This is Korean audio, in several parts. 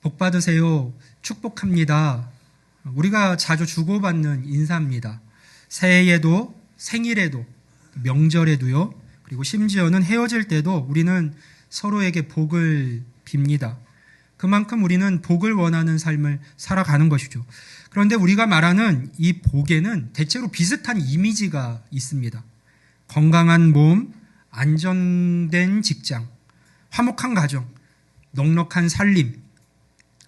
복 받으세요. 축복합니다. 우리가 자주 주고받는 인사입니다. 새해에도, 생일에도, 명절에도요. 그리고 심지어는 헤어질 때도 우리는 서로에게 복을 빕니다. 그만큼 우리는 복을 원하는 삶을 살아가는 것이죠. 그런데 우리가 말하는 이 복에는 대체로 비슷한 이미지가 있습니다. 건강한 몸, 안정된 직장, 화목한 가정, 넉넉한 살림,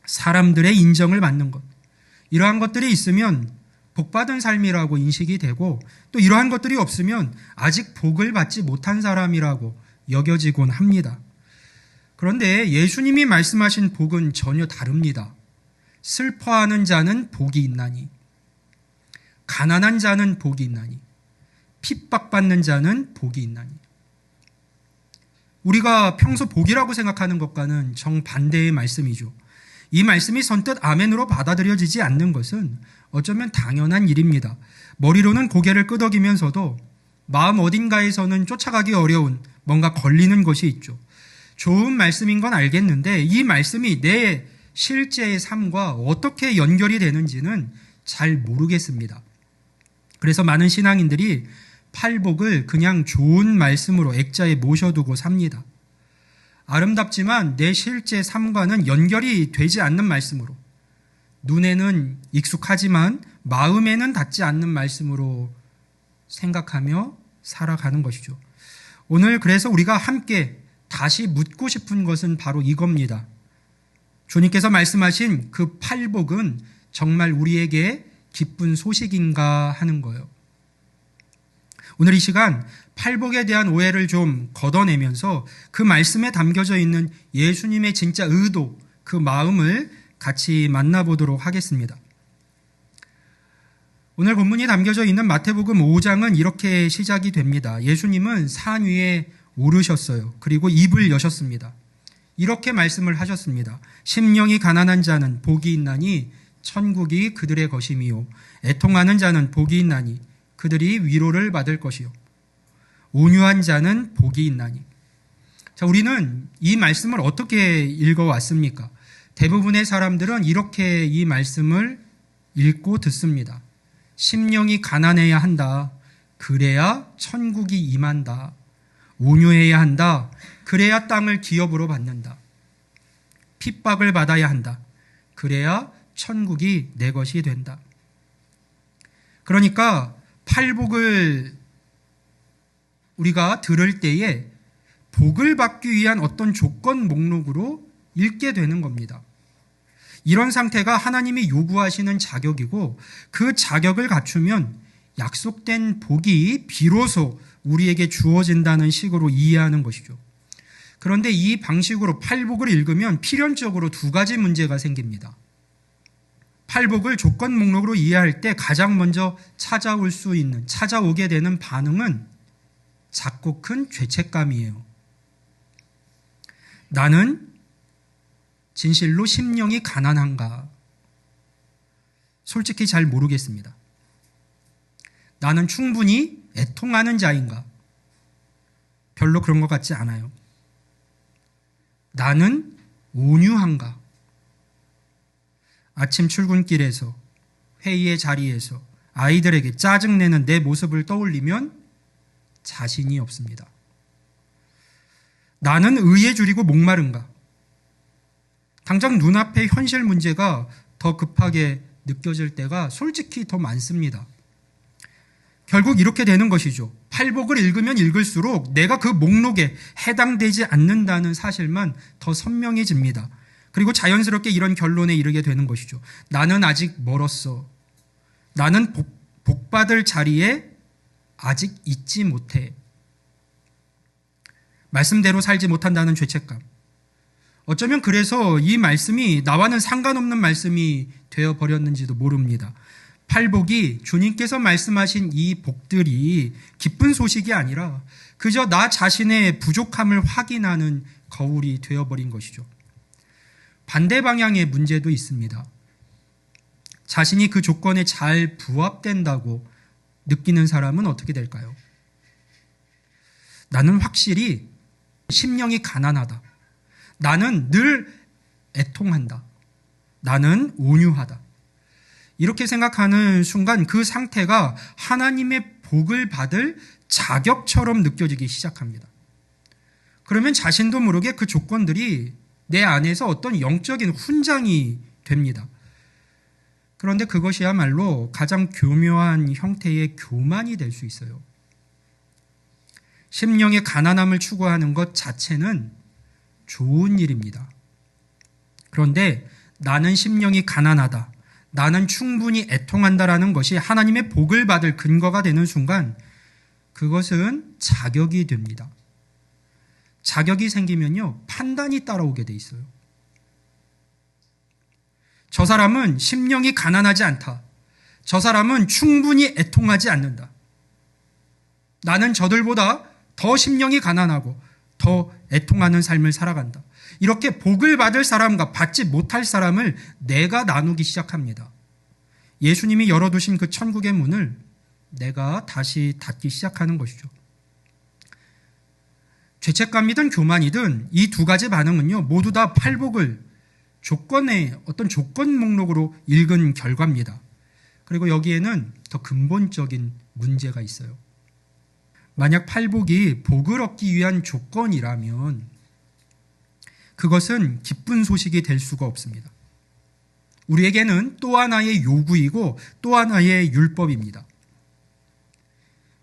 사람들의 인정을 받는 것. 이러한 것들이 있으면 복받은 삶이라고 인식이 되고, 또 이러한 것들이 없으면 아직 복을 받지 못한 사람이라고 여겨지곤 합니다. 그런데 예수님이 말씀하신 복은 전혀 다릅니다. 슬퍼하는 자는 복이 있나니, 가난한 자는 복이 있나니, 핍박받는 자는 복이 있나니. 우리가 평소 복이라고 생각하는 것과는 정반대의 말씀이죠. 이 말씀이 선뜻 아멘으로 받아들여지지 않는 것은 어쩌면 당연한 일입니다. 머리로는 고개를 끄덕이면서도 마음 어딘가에서는 쫓아가기 어려운 뭔가 걸리는 것이 있죠. 좋은 말씀인 건 알겠는데 이 말씀이 내 실제의 삶과 어떻게 연결이 되는지는 잘 모르겠습니다. 그래서 많은 신앙인들이 팔복을 그냥 좋은 말씀으로 액자에 모셔두고 삽니다. 아름답지만 내 실제 삶과는 연결이 되지 않는 말씀으로, 눈에는 익숙하지만 마음에는 닿지 않는 말씀으로 생각하며 살아가는 것이죠. 오늘 그래서 우리가 함께 다시 묻고 싶은 것은 바로 이겁니다. 주님께서 말씀하신 그 팔복은 정말 우리에게 기쁜 소식인가 하는 거예요. 오늘 이 시간 팔복에 대한 오해를 좀 걷어내면서 그 말씀에 담겨져 있는 예수님의 진짜 의도, 그 마음을 같이 만나보도록 하겠습니다. 오늘 본문이 담겨져 있는 마태복음 5장은 이렇게 시작이 됩니다. 예수님은 산 위에 오르셨어요. 그리고 입을 여셨습니다. 이렇게 말씀을 하셨습니다. 심령이 가난한 자는 복이 있나니 천국이 그들의 것임이요. 애통하는 자는 복이 있나니 그들이 위로를 받을 것이요. 온유한 자는 복이 있나니. 자, 우리는 이 말씀을 어떻게 읽어왔습니까? 대부분의 사람들은 이렇게 이 말씀을 읽고 듣습니다. 심령이 가난해야 한다. 그래야 천국이 임한다. 온유해야 한다. 그래야 땅을 기업으로 받는다. 핍박을 받아야 한다. 그래야 천국이 내 것이 된다. 그러니까 팔복을 우리가 들을 때에 복을 받기 위한 어떤 조건 목록으로 읽게 되는 겁니다. 이런 상태가 하나님이 요구하시는 자격이고 그 자격을 갖추면 약속된 복이 비로소 우리에게 주어진다는 식으로 이해하는 것이죠. 그런데 이 방식으로 팔복을 읽으면 필연적으로 두 가지 문제가 생깁니다. 팔복을 조건 목록으로 이해할 때 가장 먼저 찾아오게 되는 반응은 작고 큰 죄책감이에요. 나는 진실로 심령이 가난한가? 솔직히 잘 모르겠습니다. 나는 충분히 애통하는 자인가? 별로 그런 것 같지 않아요. 나는 온유한가? 아침 출근길에서, 회의의 자리에서 아이들에게 짜증내는 내 모습을 떠올리면 자신이 없습니다. 나는 의에 줄이고 목마른가? 당장 눈앞의 현실 문제가 더 급하게 느껴질 때가 솔직히 더 많습니다. 결국 이렇게 되는 것이죠. 팔복을 읽으면 읽을수록 내가 그 목록에 해당되지 않는다는 사실만 더 선명해집니다. 그리고 자연스럽게 이런 결론에 이르게 되는 것이죠. 나는 아직 멀었어. 나는 복받을 자리에 아직 있지 못해. 말씀대로 살지 못한다는 죄책감. 어쩌면 그래서 이 말씀이 나와는 상관없는 말씀이 되어버렸는지도 모릅니다. 팔복이 주님께서 말씀하신 이 복들이 기쁜 소식이 아니라 그저 나 자신의 부족함을 확인하는 거울이 되어버린 것이죠. 반대 방향의 문제도 있습니다. 자신이 그 조건에 잘 부합된다고 느끼는 사람은 어떻게 될까요? 나는 확실히 심령이 가난하다. 나는 늘 애통한다. 나는 온유하다. 이렇게 생각하는 순간 그 상태가 하나님의 복을 받을 자격처럼 느껴지기 시작합니다. 그러면 자신도 모르게 그 조건들이 내 안에서 어떤 영적인 훈장이 됩니다. 그런데 그것이야말로 가장 교묘한 형태의 교만이 될 수 있어요. 심령의 가난함을 추구하는 것 자체는 좋은 일입니다. 그런데 나는 심령이 가난하다, 나는 충분히 애통한다라는 것이 하나님의 복을 받을 근거가 되는 순간 그것은 자격이 됩니다. 자격이 생기면요, 판단이 따라오게 돼 있어요. 저 사람은 심령이 가난하지 않다. 저 사람은 충분히 애통하지 않는다. 나는 저들보다 더 심령이 가난하고 더 애통하는 삶을 살아간다. 이렇게 복을 받을 사람과 받지 못할 사람을 내가 나누기 시작합니다. 예수님이 열어두신 그 천국의 문을 내가 다시 닫기 시작하는 것이죠. 죄책감이든 교만이든 이 두 가지 반응은요, 모두 다 팔복을 조건의 어떤 조건 목록으로 읽은 결과입니다. 그리고 여기에는 더 근본적인 문제가 있어요. 만약 팔복이 복을 얻기 위한 조건이라면 그것은 기쁜 소식이 될 수가 없습니다. 우리에게는 또 하나의 요구이고 또 하나의 율법입니다.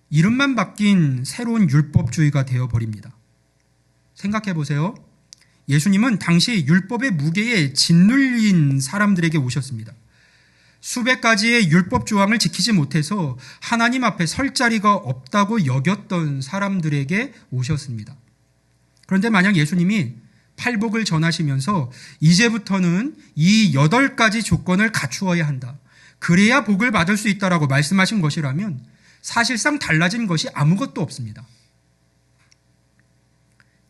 이름만 바뀐 새로운 율법주의가 되어버립니다. 생각해 보세요. 예수님은 당시 율법의 무게에 짓눌린 사람들에게 오셨습니다. 수백 가지의 율법 조항을 지키지 못해서 하나님 앞에 설 자리가 없다고 여겼던 사람들에게 오셨습니다. 그런데 만약 예수님이 팔복을 전하시면서 이제부터는 이 8가지 조건을 갖추어야 한다, 그래야 복을 받을 수 있다라고 말씀하신 것이라면 사실상 달라진 것이 아무것도 없습니다.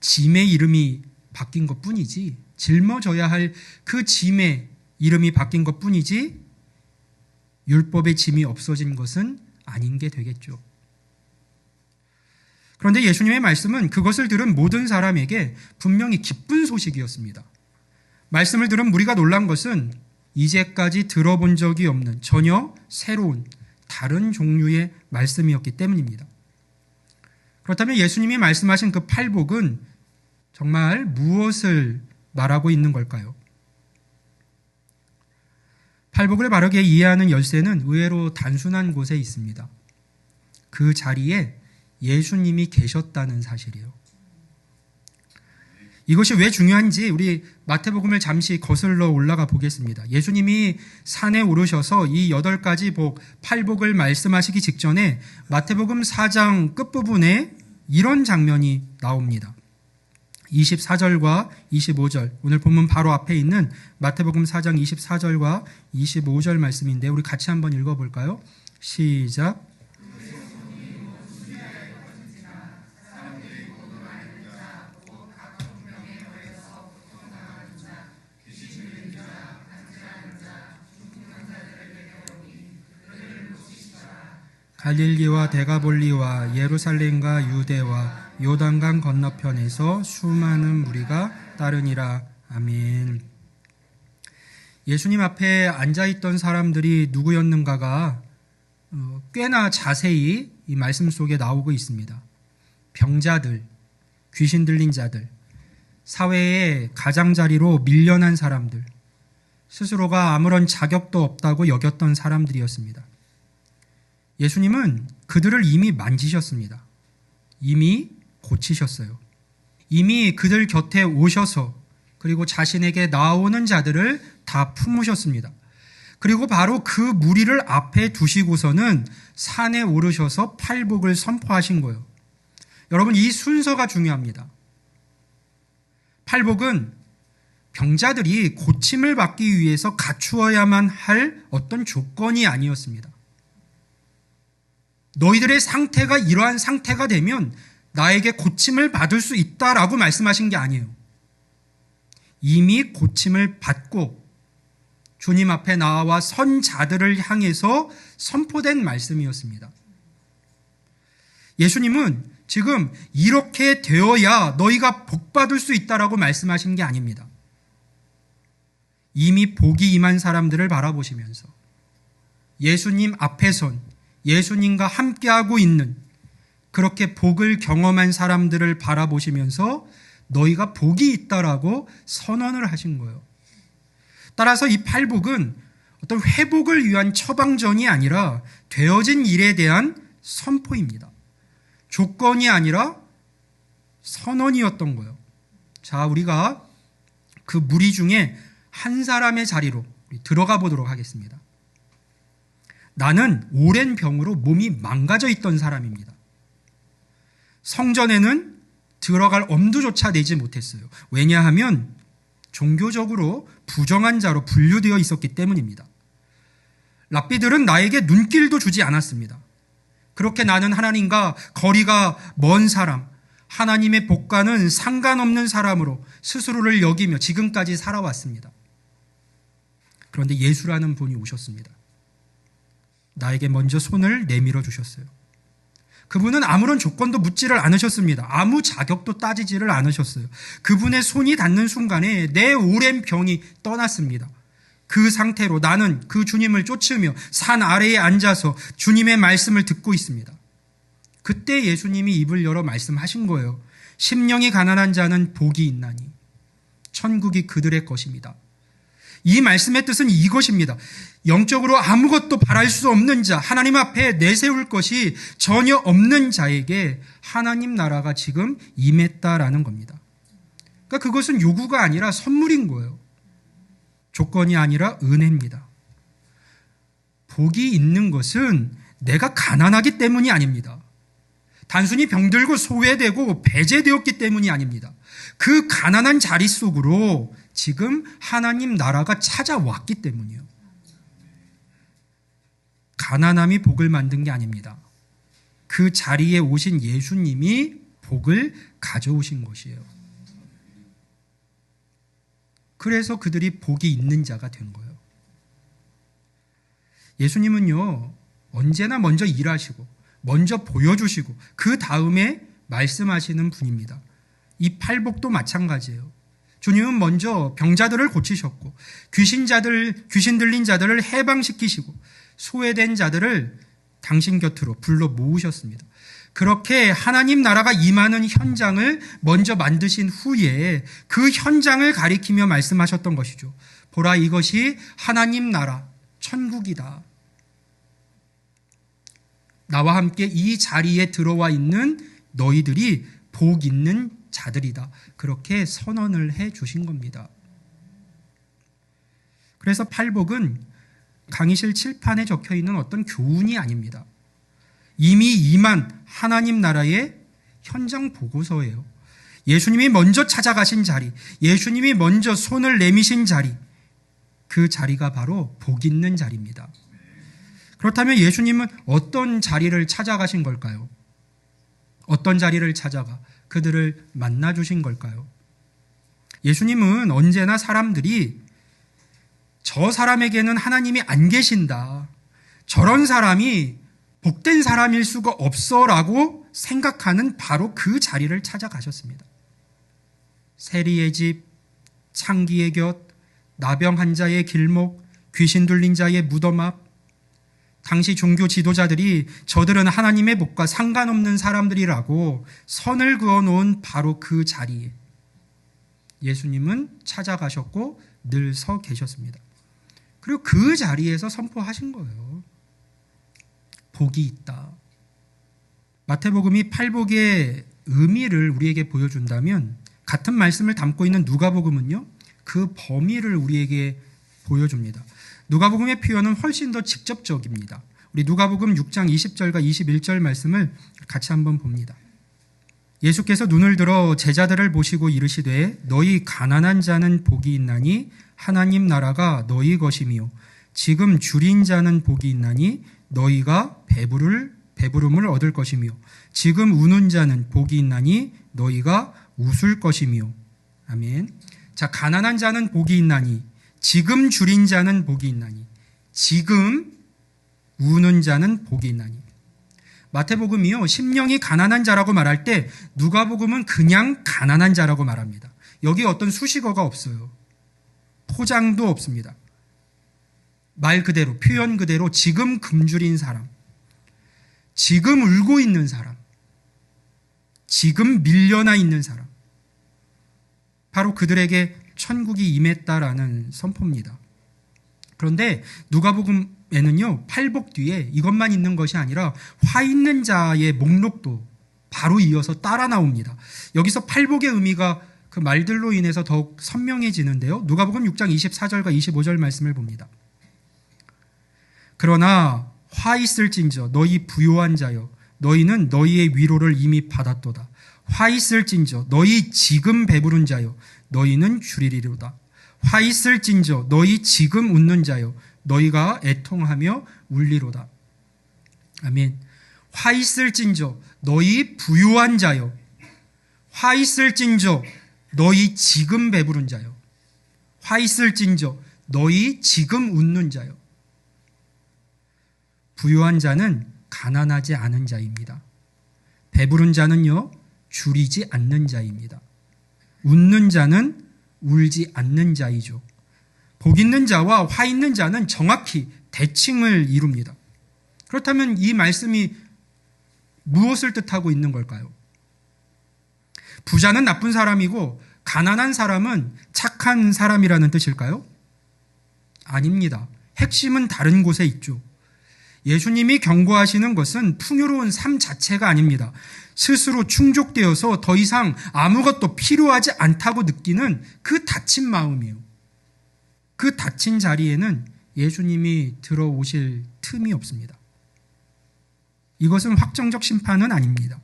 짐의 이름이 바뀐 것뿐이지, 짊어져야 할 그 짐의 이름이 바뀐 것뿐이지 율법의 짐이 없어진 것은 아닌 게 되겠죠. 그런데 예수님의 말씀은 그것을 들은 모든 사람에게 분명히 기쁜 소식이었습니다. 말씀을 들은 무리가 놀란 것은 이제까지 들어본 적이 없는 전혀 새로운 다른 종류의 말씀이었기 때문입니다. 그렇다면 예수님이 말씀하신 그 팔복은 정말 무엇을 말하고 있는 걸까요? 팔복을 바르게 이해하는 열쇠는 의외로 단순한 곳에 있습니다. 그 자리에 예수님이 계셨다는 사실이에요. 이것이 왜 중요한지 우리 마태복음을 잠시 거슬러 올라가 보겠습니다. 예수님이 산에 오르셔서 이 8가지 복, 팔복을 말씀하시기 직전에 마태복음 4장 끝부분에 이런 장면이 나옵니다. 24절과 25절, 오늘 본문 바로 앞에 있는 마태복음 4장 24절과 25절 말씀인데 우리 같이 한번 읽어볼까요? 시작. 갈릴리와 데가볼리와 예루살렘과 유대와 요단강 건너편에서 수많은 무리가 따르니라. 아멘. 예수님 앞에 앉아있던 사람들이 누구였는가가 꽤나 자세히 이 말씀 속에 나오고 있습니다. 병자들, 귀신 들린 자들, 사회의 가장자리로 밀려난 사람들, 스스로가 아무런 자격도 없다고 여겼던 사람들이었습니다. 예수님은 그들을 이미 만지셨습니다. 이미 고치셨어요. 이미 그들 곁에 오셔서 그리고 자신에게 나오는 자들을 다 품으셨습니다. 그리고 바로 그 무리를 앞에 두시고서는 산에 오르셔서 팔복을 선포하신 거예요. 여러분, 이 순서가 중요합니다. 팔복은 병자들이 고침을 받기 위해서 갖추어야만 할 어떤 조건이 아니었습니다. 너희들의 상태가 이러한 상태가 되면 나에게 고침을 받을 수 있다라고 말씀하신 게 아니에요. 이미 고침을 받고 주님 앞에 나와 선 자들을 향해서 선포된 말씀이었습니다. 예수님은 지금 이렇게 되어야 너희가 복받을 수 있다라고 말씀하신 게 아닙니다. 이미 복이 임한 사람들을 바라보시면서 예수님 앞에 선 예수님과 함께하고 있는 그렇게 복을 경험한 사람들을 바라보시면서 너희가 복이 있다라고 선언을 하신 거예요. 따라서 이 팔복은 어떤 회복을 위한 처방전이 아니라 되어진 일에 대한 선포입니다. 조건이 아니라 선언이었던 거예요. 자, 우리가 그 무리 중에 한 사람의 자리로 들어가 보도록 하겠습니다. 나는 오랜 병으로 몸이 망가져 있던 사람입니다. 성전에는 들어갈 엄두조차 내지 못했어요. 왜냐하면 종교적으로 부정한 자로 분류되어 있었기 때문입니다. 랍비들은 나에게 눈길도 주지 않았습니다. 그렇게 나는 하나님과 거리가 먼 사람, 하나님의 복과는 상관없는 사람으로 스스로를 여기며 지금까지 살아왔습니다. 그런데 예수라는 분이 오셨습니다. 나에게 먼저 손을 내밀어 주셨어요. 그분은 아무런 조건도 묻지를 않으셨습니다. 아무 자격도 따지지를 않으셨어요. 그분의 손이 닿는 순간에 내 오랜 병이 떠났습니다. 그 상태로 나는 그 주님을 쫓으며 산 아래에 앉아서 주님의 말씀을 듣고 있습니다. 그때 예수님이 입을 열어 말씀하신 거예요. 심령이 가난한 자는 복이 있나니 천국이 그들의 것입니다. 이 말씀의 뜻은 이것입니다. 영적으로 아무것도 바랄 수 없는 자, 하나님 앞에 내세울 것이 전혀 없는 자에게 하나님 나라가 지금 임했다라는 겁니다. 그러니까 그것은 요구가 아니라 선물인 거예요. 조건이 아니라 은혜입니다. 복이 있는 것은 내가 가난하기 때문이 아닙니다. 단순히 병들고 소외되고 배제되었기 때문이 아닙니다. 그 가난한 자리 속으로 지금 하나님 나라가 찾아왔기 때문이에요. 가난함이 복을 만든 게 아닙니다. 그 자리에 오신 예수님이 복을 가져오신 것이에요. 그래서 그들이 복이 있는 자가 된 거예요. 예수님은요, 언제나 먼저 일하시고 먼저 보여주시고 그 다음에 말씀하시는 분입니다. 이 팔복도 마찬가지예요. 주님은 먼저 병자들을 고치셨고 귀신 들린 자들을 해방시키시고 소외된 자들을 당신 곁으로 불러 모으셨습니다. 그렇게 하나님 나라가 임하는 현장을 먼저 만드신 후에 그 현장을 가리키며 말씀하셨던 것이죠. 보라, 이것이 하나님 나라 천국이다. 나와 함께 이 자리에 들어와 있는 너희들이 복 있는 자들이다. 그렇게 선언을 해 주신 겁니다. 그래서 팔복은 강의실 칠판에 적혀 있는 어떤 교훈이 아닙니다. 이미 임한 하나님 나라의 현장 보고서예요. 예수님이 먼저 찾아가신 자리, 예수님이 먼저 손을 내미신 자리, 그 자리가 바로 복 있는 자리입니다. 그렇다면 예수님은 어떤 자리를 찾아가신 걸까요? 어떤 자리를 찾아가 그들을 만나주신 걸까요? 예수님은 언제나 사람들이 저 사람에게는 하나님이 안 계신다, 저런 사람이 복된 사람일 수가 없어라고 생각하는 바로 그 자리를 찾아가셨습니다. 세리의 집, 창기의 곁, 나병 환자의 길목, 귀신 들린 자의 무덤 앞, 당시 종교 지도자들이 저들은 하나님의 복과 상관없는 사람들이라고 선을 그어놓은 바로 그 자리에 예수님은 찾아가셨고 늘 서 계셨습니다. 그리고 그 자리에서 선포하신 거예요. 복이 있다. 마태복음이 팔복의 의미를 우리에게 보여준다면 같은 말씀을 담고 있는 누가복음은요, 그 범위를 우리에게 보여줍니다. 누가복음의 표현은 훨씬 더 직접적입니다. 우리 누가복음 6장 20절과 21절 말씀을 같이 한번 봅니다. 예수께서 눈을 들어 제자들을 보시고 이르시되 너희 가난한 자는 복이 있나니 하나님 나라가 너희 것이며 지금 줄인 자는 복이 있나니 너희가 배부름을 얻을 것이며 지금 우는 자는 복이 있나니 너희가 웃을 것이며. 아멘. 자, 가난한 자는 복이 있나니, 지금 줄인 자는 복이 있나니, 지금 우는 자는 복이 있나니. 마태복음이요, 심령이 가난한 자라고 말할 때 누가복음은 그냥 가난한 자라고 말합니다. 여기 어떤 수식어가 없어요. 포장도 없습니다. 말 그대로, 표현 그대로 지금 굶주린 사람, 지금 울고 있는 사람, 지금 밀려나 있는 사람, 바로 그들에게 천국이 임했다라는 선포입니다. 그런데 누가복음에는요, 팔복 뒤에 이것만 있는 것이 아니라 화 있는 자의 목록도 바로 이어서 따라 나옵니다. 여기서 팔복의 의미가 그 말들로 인해서 더욱 선명해지는데요. 누가복음 6장 24절과 25절 말씀을 봅니다. 그러나 화 있을진저 너희 부요한 자여 너희는 너희의 위로를 이미 받았도다. 화 있을진저 너희 지금 배부른 자여 너희는 주리리로다. 화 있을진저 너희 지금 웃는 자여 너희가 애통하며 울리로다. 아멘. 화 있을진저 너희 부요한 자여, 화 있을진저 너희 지금 배부른 자여, 화 있을진저 너희 지금 웃는 자여. 부요한 자는 가난하지 않은 자입니다. 배부른 자는요, 줄이지 않는 자입니다. 웃는 자는 울지 않는 자이죠. 복 있는 자와 화 있는 자는 정확히 대칭을 이룹니다. 그렇다면 이 말씀이 무엇을 뜻하고 있는 걸까요? 부자는 나쁜 사람이고 가난한 사람은 착한 사람이라는 뜻일까요? 아닙니다. 핵심은 다른 곳에 있죠. 예수님이 경고하시는 것은 풍요로운 삶 자체가 아닙니다. 스스로 충족되어서 더 이상 아무것도 필요하지 않다고 느끼는 그 다친 마음이에요. 그 다친 자리에는 예수님이 들어오실 틈이 없습니다. 이것은 확정적 심판은 아닙니다.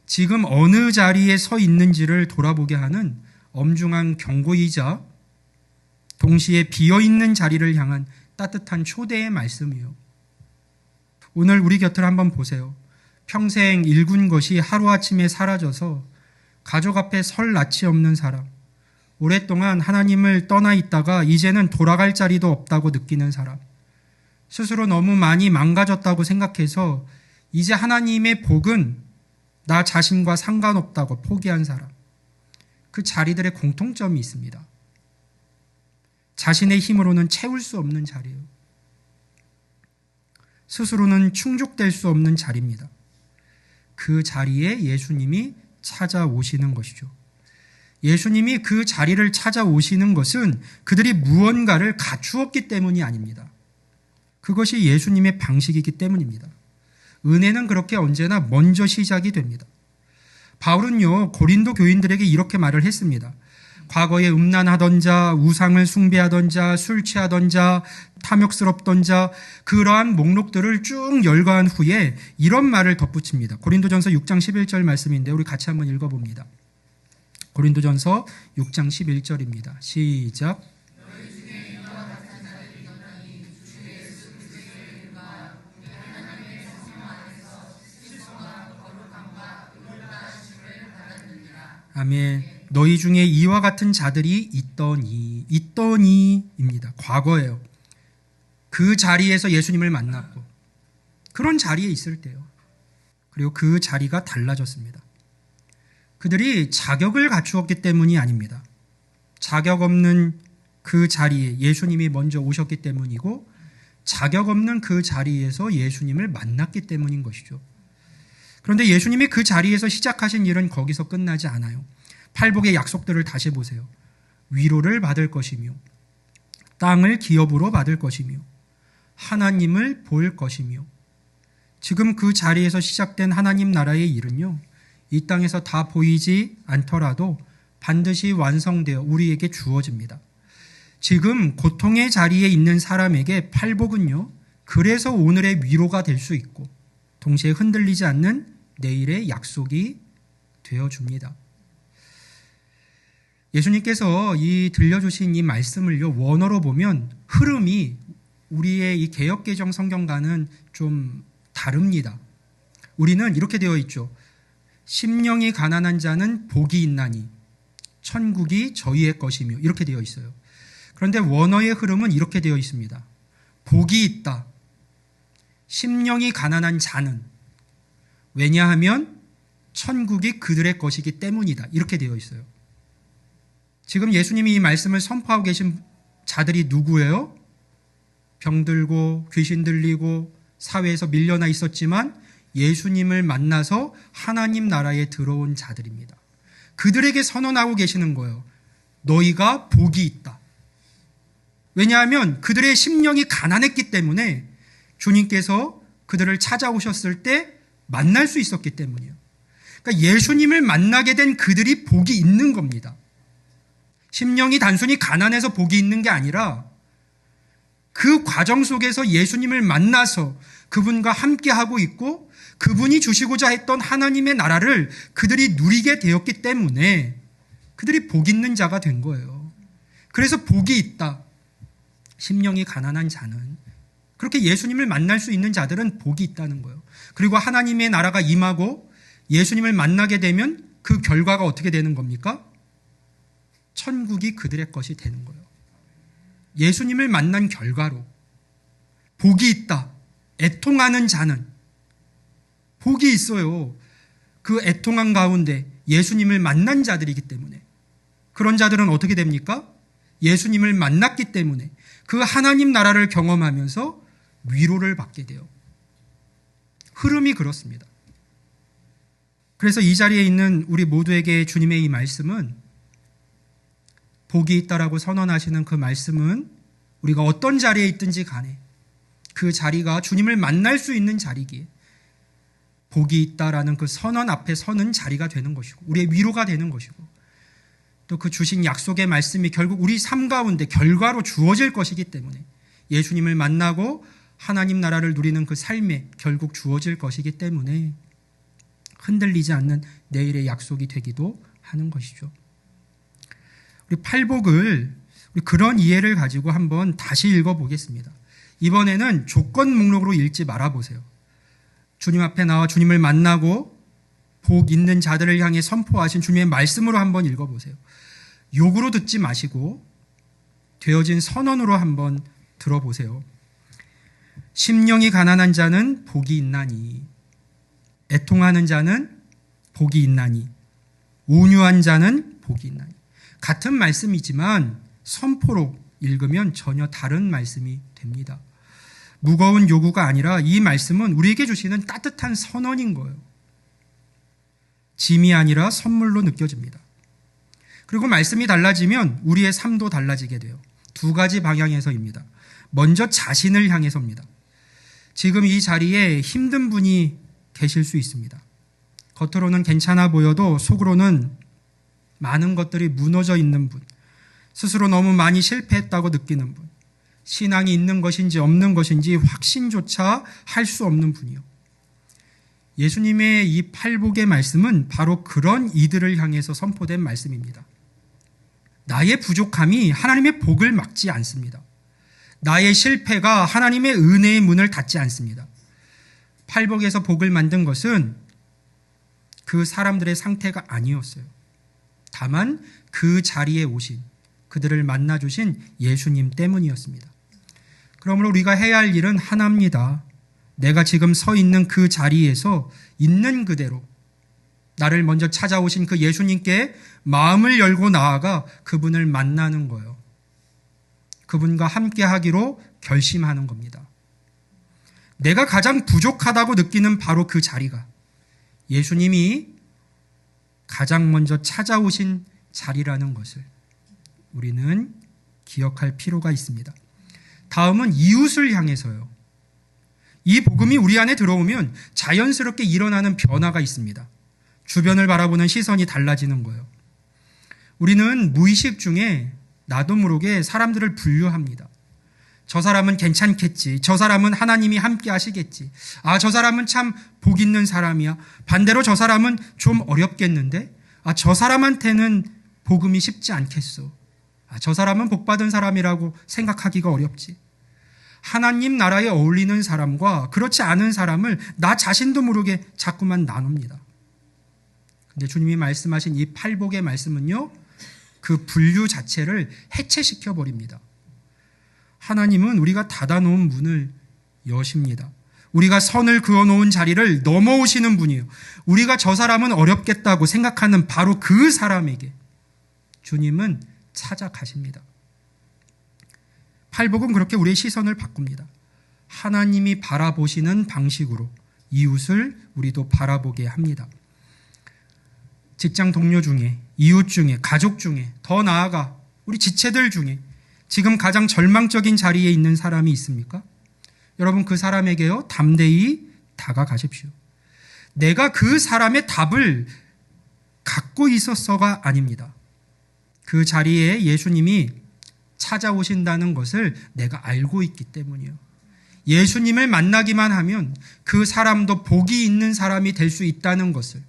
지금 어느 자리에 서 있는지를 돌아보게 하는 엄중한 경고이자 동시에 비어있는 자리를 향한 따뜻한 초대의 말씀이에요. 오늘 우리 곁을 한번 보세요. 평생 일군 것이 하루아침에 사라져서 가족 앞에 설 낯이 없는 사람, 오랫동안 하나님을 떠나 있다가 이제는 돌아갈 자리도 없다고 느끼는 사람, 스스로 너무 많이 망가졌다고 생각해서 이제 하나님의 복은 나 자신과 상관없다고 포기한 사람, 그 자리들의 공통점이 있습니다. 자신의 힘으로는 채울 수 없는 자리예요. 스스로는 충족될 수 없는 자리입니다. 그 자리에 예수님이 찾아오시는 것이죠. 예수님이 그 자리를 찾아오시는 것은 그들이 무언가를 갖추었기 때문이 아닙니다. 그것이 예수님의 방식이기 때문입니다. 은혜는 그렇게 언제나 먼저 시작이 됩니다. 바울은요, 고린도 교인들에게 이렇게 말을 했습니다. 과거에 음란하던 자, 우상을 숭배하던 자, 술 취하던 자, 탐욕스럽던 자, 그러한 목록들을 쭉 열거한 후에 이런 말을 덧붙입니다. 고린도전서 6장 11절 말씀인데 우리 같이 한번 읽어봅니다. 고린도전서 6장 11절입니다. 시작. 아멘. 너희 중에 이와 같은 자들이 있더니입니다. 과거예요. 그 자리에서 예수님을 만났고 그런 자리에 있을 때요. 그리고 그 자리가 달라졌습니다. 그들이 자격을 갖추었기 때문이 아닙니다. 자격 없는 그 자리에 예수님이 먼저 오셨기 때문이고 자격 없는 그 자리에서 예수님을 만났기 때문인 것이죠. 그런데 예수님이 그 자리에서 시작하신 일은 거기서 끝나지 않아요. 팔복의 약속들을 다시 보세요. 위로를 받을 것이며 땅을 기업으로 받을 것이며 하나님을 볼 것이며 지금 그 자리에서 시작된 하나님 나라의 일은요, 이 땅에서 다 보이지 않더라도 반드시 완성되어 우리에게 주어집니다. 지금 고통의 자리에 있는 사람에게 팔복은요, 그래서 오늘의 위로가 될 수 있고 동시에 흔들리지 않는 내일의 약속이 되어줍니다. 예수님께서 이 들려주신 이 말씀을요, 원어로 보면 흐름이 우리의 이 개역개정 성경과는 좀 다릅니다. 우리는 이렇게 되어 있죠. 심령이 가난한 자는 복이 있나니 천국이 저희의 것이며 이렇게 되어 있어요. 그런데 원어의 흐름은 이렇게 되어 있습니다. 복이 있다. 심령이 가난한 자는, 왜냐하면 천국이 그들의 것이기 때문이다. 이렇게 되어 있어요. 지금 예수님이 이 말씀을 선포하고 계신 자들이 누구예요? 병들고 귀신 들리고 사회에서 밀려나 있었지만 예수님을 만나서 하나님 나라에 들어온 자들입니다. 그들에게 선언하고 계시는 거예요. 너희가 복이 있다. 왜냐하면 그들의 심령이 가난했기 때문에 주님께서 그들을 찾아오셨을 때 만날 수 있었기 때문이에요. 그러니까 예수님을 만나게 된 그들이 복이 있는 겁니다. 심령이 단순히 가난해서 복이 있는 게 아니라 그 과정 속에서 예수님을 만나서 그분과 함께하고 있고 그분이 주시고자 했던 하나님의 나라를 그들이 누리게 되었기 때문에 그들이 복 있는 자가 된 거예요. 그래서 복이 있다. 심령이 가난한 자는, 그렇게 예수님을 만날 수 있는 자들은 복이 있다는 거예요. 그리고 하나님의 나라가 임하고 예수님을 만나게 되면 그 결과가 어떻게 되는 겁니까? 천국이 그들의 것이 되는 거예요. 예수님을 만난 결과로 복이 있다. 애통하는 자는 복이 있어요. 그 애통한 가운데 예수님을 만난 자들이기 때문에. 그런 자들은 어떻게 됩니까? 예수님을 만났기 때문에 그 하나님 나라를 경험하면서 위로를 받게 돼요. 흐름이 그렇습니다. 그래서 이 자리에 있는 우리 모두에게 주님의 이 말씀은, 복이 있다라고 선언하시는 그 말씀은 우리가 어떤 자리에 있든지 간에 그 자리가 주님을 만날 수 있는 자리기에 복이 있다라는 그 선언 앞에 서는 자리가 되는 것이고 우리의 위로가 되는 것이고 또 그 주신 약속의 말씀이 결국 우리 삶 가운데 결과로 주어질 것이기 때문에 예수님을 만나고 하나님 나라를 누리는 그 삶에 결국 주어질 것이기 때문에 흔들리지 않는 내일의 약속이 되기도 하는 것이죠. 우리 팔복을 우리 그런 이해를 가지고 한번 다시 읽어보겠습니다. 이번에는 조건 목록으로 읽지 말아보세요. 주님 앞에 나와 주님을 만나고 복 있는 자들을 향해 선포하신 주님의 말씀으로 한번 읽어보세요. 욕으로 듣지 마시고 되어진 선언으로 한번 들어보세요. 심령이 가난한 자는 복이 있나니, 애통하는 자는 복이 있나니, 온유한 자는 복이 있나니. 같은 말씀이지만 선포로 읽으면 전혀 다른 말씀이 됩니다. 무거운 요구가 아니라 이 말씀은 우리에게 주시는 따뜻한 선언인 거예요. 짐이 아니라 선물로 느껴집니다. 그리고 말씀이 달라지면 우리의 삶도 달라지게 돼요. 두 가지 방향에서입니다. 먼저 자신을 향해서입니다. 지금 이 자리에 힘든 분이 계실 수 있습니다. 겉으로는 괜찮아 보여도 속으로는 많은 것들이 무너져 있는 분, 스스로 너무 많이 실패했다고 느끼는 분, 신앙이 있는 것인지 없는 것인지 확신조차 할 수 없는 분이요. 예수님의 이 팔복의 말씀은 바로 그런 이들을 향해서 선포된 말씀입니다. 나의 부족함이 하나님의 복을 막지 않습니다. 나의 실패가 하나님의 은혜의 문을 닫지 않습니다. 팔복에서 복을 만든 것은 그 사람들의 상태가 아니었어요. 다만 그 자리에 오신, 그들을 만나주신 예수님 때문이었습니다. 그러므로 우리가 해야 할 일은 하나입니다. 내가 지금 서 있는 그 자리에서 있는 그대로 나를 먼저 찾아오신 그 예수님께 마음을 열고 나아가 그분을 만나는 거예요. 그분과 함께 하기로 결심하는 겁니다. 내가 가장 부족하다고 느끼는 바로 그 자리가 예수님이 가장 먼저 찾아오신 자리라는 것을 우리는 기억할 필요가 있습니다. 다음은 이웃을 향해서요. 이 복음이 우리 안에 들어오면 자연스럽게 일어나는 변화가 있습니다. 주변을 바라보는 시선이 달라지는 거예요. 우리는 무의식 중에 나도 모르게 사람들을 분류합니다. 저 사람은 괜찮겠지. 저 사람은 하나님이 함께 하시겠지. 아, 저 사람은 참 복 있는 사람이야. 반대로 저 사람은 좀 어렵겠는데? 아, 저 사람한테는 복음이 쉽지 않겠어. 아, 저 사람은 복받은 사람이라고 생각하기가 어렵지. 하나님 나라에 어울리는 사람과 그렇지 않은 사람을 나 자신도 모르게 자꾸만 나눕니다. 근데 주님이 말씀하신 이 팔복의 말씀은요, 그 분류 자체를 해체시켜 버립니다. 하나님은 우리가 닫아놓은 문을 여십니다. 우리가 선을 그어놓은 자리를 넘어오시는 분이에요. 우리가 저 사람은 어렵겠다고 생각하는 바로 그 사람에게 주님은 찾아가십니다. 팔복은 그렇게 우리의 시선을 바꿉니다. 하나님이 바라보시는 방식으로 이웃을 우리도 바라보게 합니다. 직장 동료 중에, 이웃 중에, 가족 중에, 더 나아가 우리 지체들 중에 지금 가장 절망적인 자리에 있는 사람이 있습니까? 여러분, 그 사람에게요, 담대히 다가가십시오. 내가 그 사람의 답을 갖고 있었어가 아닙니다. 그 자리에 예수님이 찾아오신다는 것을 내가 알고 있기 때문이에요. 예수님을 만나기만 하면 그 사람도 복이 있는 사람이 될 수 있다는 것을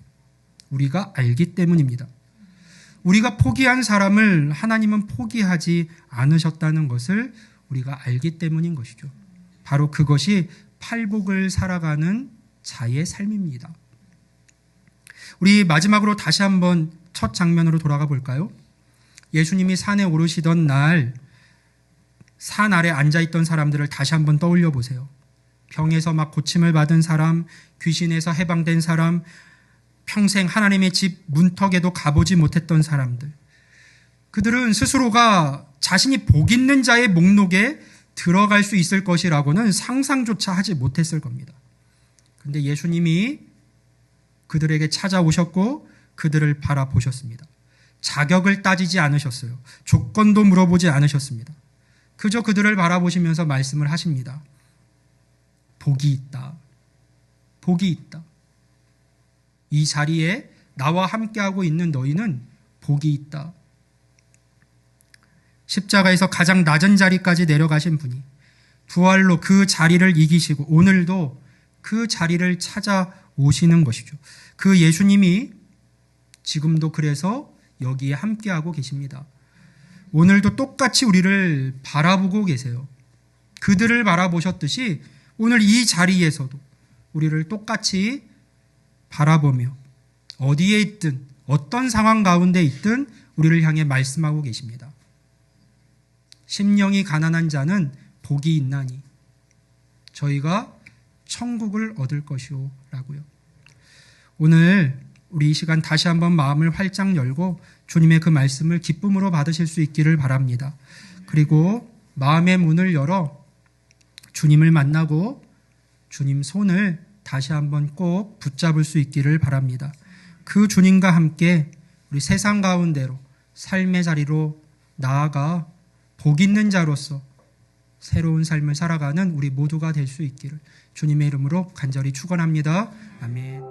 우리가 알기 때문입니다. 우리가 포기한 사람을 하나님은 포기하지 않으셨다는 것을 우리가 알기 때문인 것이죠. 바로 그것이 팔복을 살아가는 자의 삶입니다. 우리 마지막으로 다시 한번 첫 장면으로 돌아가 볼까요? 예수님이 산에 오르시던 날, 산 아래 앉아있던 사람들을 다시 한번 떠올려 보세요. 병에서 막 고침을 받은 사람, 귀신에서 해방된 사람, 평생 하나님의 집 문턱에도 가보지 못했던 사람들. 그들은 스스로가 자신이 복 있는 자의 목록에 들어갈 수 있을 것이라고는 상상조차 하지 못했을 겁니다. 그런데 예수님이 그들에게 찾아오셨고 그들을 바라보셨습니다. 자격을 따지지 않으셨어요. 조건도 물어보지 않으셨습니다. 그저 그들을 바라보시면서 말씀을 하십니다. 복이 있다. 복이 있다. 이 자리에 나와 함께하고 있는 너희는 복이 있다. 십자가에서 가장 낮은 자리까지 내려가신 분이 부활로 그 자리를 이기시고 오늘도 그 자리를 찾아오시는 것이죠. 그 예수님이 지금도 그래서 여기에 함께하고 계십니다. 오늘도 똑같이 우리를 바라보고 계세요. 그들을 바라보셨듯이 오늘 이 자리에서도 우리를 똑같이 바라보며 어디에 있든 어떤 상황 가운데 있든 우리를 향해 말씀하고 계십니다. 심령이 가난한 자는 복이 있나니 저희가 천국을 얻을 것이오 라고요. 오늘 우리 이 시간 다시 한번 마음을 활짝 열고 주님의 그 말씀을 기쁨으로 받으실 수 있기를 바랍니다. 그리고 마음의 문을 열어 주님을 만나고 주님 손을 다시 한번 꼭 붙잡을 수 있기를 바랍니다. 그 주님과 함께 우리 세상 가운데로 삶의 자리로 나아가 복 있는 자로서 새로운 삶을 살아가는 우리 모두가 될 수 있기를 주님의 이름으로 간절히 축원합니다. 아멘.